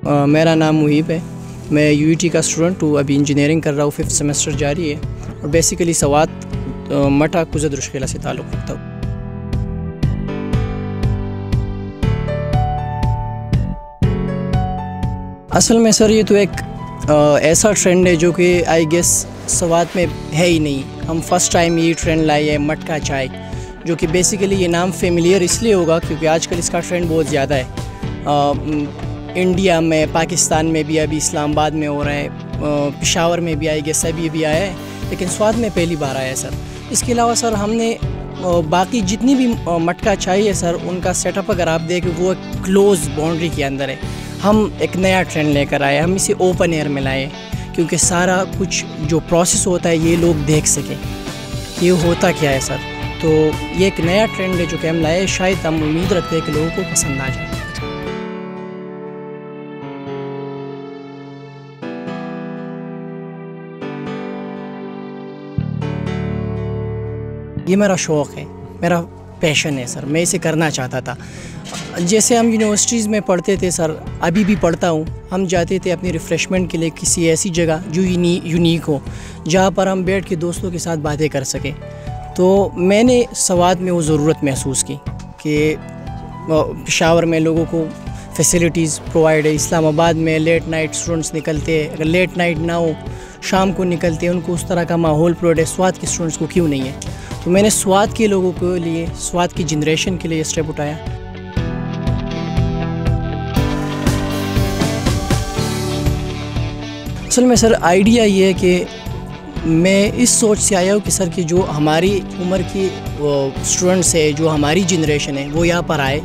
मेरा नाम मुहीब है। मैं यूईटी का स्टूडेंट हूँ। अभी इंजीनियरिंग कर रहा हूँ, 5th सेमेस्टर जारी है और बेसिकली सवात मठा कुज़द से ताल्लुक़ रखता हूँ। असल में सर ये तो एक ऐसा ट्रेंड है जो कि आई गेस सवात में है ही नहीं। हम फर्स्ट टाइम ये ट्रेंड लाए हैं मटका चाय, जो कि बेसिकली ये नाम फेमिलियर इसलिए होगा क्योंकि आजकल इसका ट्रेंड बहुत ज़्यादा है। इंडिया में, पाकिस्तान में भी, अभी इस्लामाबाद में हो रहा है, पेशावर में भी आई गेस अभी भी आया है, लेकिन स्वाद में पहली बार आया है सर। इसके अलावा सर हमने बाकी जितनी भी मटका चाय है सर, उनका सेटअप अगर आप देखें वो एक क्लोज बाउंड्री के अंदर है। हम एक नया ट्रेंड लेकर आए, हम इसे ओपन एयर में लाए क्योंकि सारा कुछ जो प्रोसेस होता है ये लोग देख सकें कि ये होता क्या है सर। तो ये एक नया ट्रेंड है जो कि हम लाए, शायद हम उम्मीद रखते हैं कि लोगों को पसंद आ जाए। ये मेरा शौक़ है, मेरा पैशन है सर, मैं इसे करना चाहता था। जैसे हम यूनिवर्सिटीज़ में पढ़ते थे सर, अभी भी पढ़ता हूँ, हम जाते थे अपनी रिफ़्रेशमेंट के लिए किसी ऐसी जगह जो यूनिक हो, जहाँ पर हम बैठ के दोस्तों के साथ बातें कर सकें। तो मैंने सवात में वो ज़रूरत महसूस की कि पेशावर में लोगों को फैसिलिटीज़ प्रोवाइड है, इस्लामाबाद में लेट नाइट स्टूडेंट्स निकलते हैं, अगर लेट नाइट ना हो शाम को निकलते हैं, उनको उस तरह का माहौल प्रोवाइड है, स्वात के स्टूडेंट्स को क्यों नहीं है। तो मैंने स्वाद के लोगों के लिए, स्वाद की जनरेशन के लिए स्टेप उठाया। असल में सर आइडिया ये है कि मैं इस सोच से आया हूँ कि सर कि जो हमारी उम्र की स्टूडेंट्स है, जो हमारी जनरेशन है, वो यहाँ पर आए,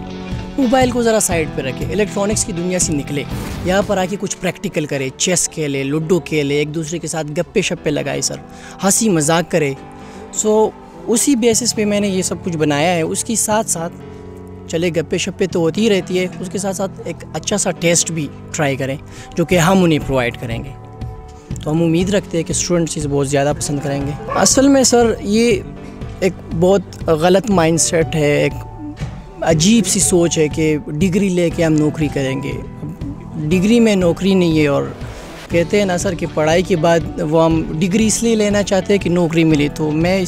मोबाइल को ज़रा साइड पे रखे, इलेक्ट्रॉनिक्स की दुनिया से निकले, यहाँ पर आके कुछ प्रैक्टिकल करे, चेस खेले, लूडो खेले, एक दूसरे के साथ गप्पे शप्पे लगाए सर, हंसी मजाक करे। सो उसी बेसिस पे मैंने ये सब कुछ बनाया है। उसके साथ साथ चले गप्पे शप्पे तो होती ही रहती है, उसके साथ साथ एक अच्छा सा टेस्ट भी ट्राई करें जो कि हम उन्हें प्रोवाइड करेंगे। तो हम उम्मीद रखते हैं कि स्टूडेंट्स इसे बहुत ज़्यादा पसंद करेंगे। असल में सर ये एक बहुत गलत माइंडसेट है, एक अजीब सी सोच है कि डिग्री लेके हम नौकरी करेंगे। डिग्री में नौकरी नहीं है, और कहते हैं ना सर कि पढ़ाई के बाद वो हम डिग्री इसलिए लेना चाहते हैं कि नौकरी मिले। तो मैं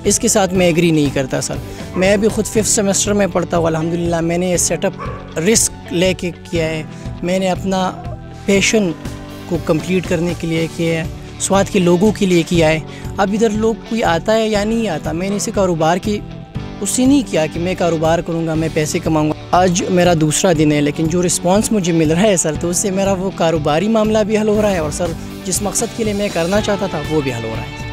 इसके साथ मैं एग्री नहीं करता सर। मैं अभी ख़ुद 5th सेमेस्टर में पढ़ता हूँ, अल्हम्दुलिल्लाह मैंने ये सेटअप रिस्क लेके किया है। मैंने अपना पैशन को कंप्लीट करने के लिए किया है, स्वाद के लोगों के लिए किया है। अब इधर लोग कोई आता है या नहीं आता, मैंने इसे कारोबार की उससे नहीं किया कि मैं कारोबार करूँगा, मैं पैसे कमाऊँगा। आज मेरा दूसरा दिन है, लेकिन जो रिस्पॉन्स मुझे मिल रहा है सर, तो उससे मेरा वो कारोबारी मामला भी हल हो रहा है और सर जिस मकसद के लिए मैं करना चाहता था वो भी हल हो रहा है।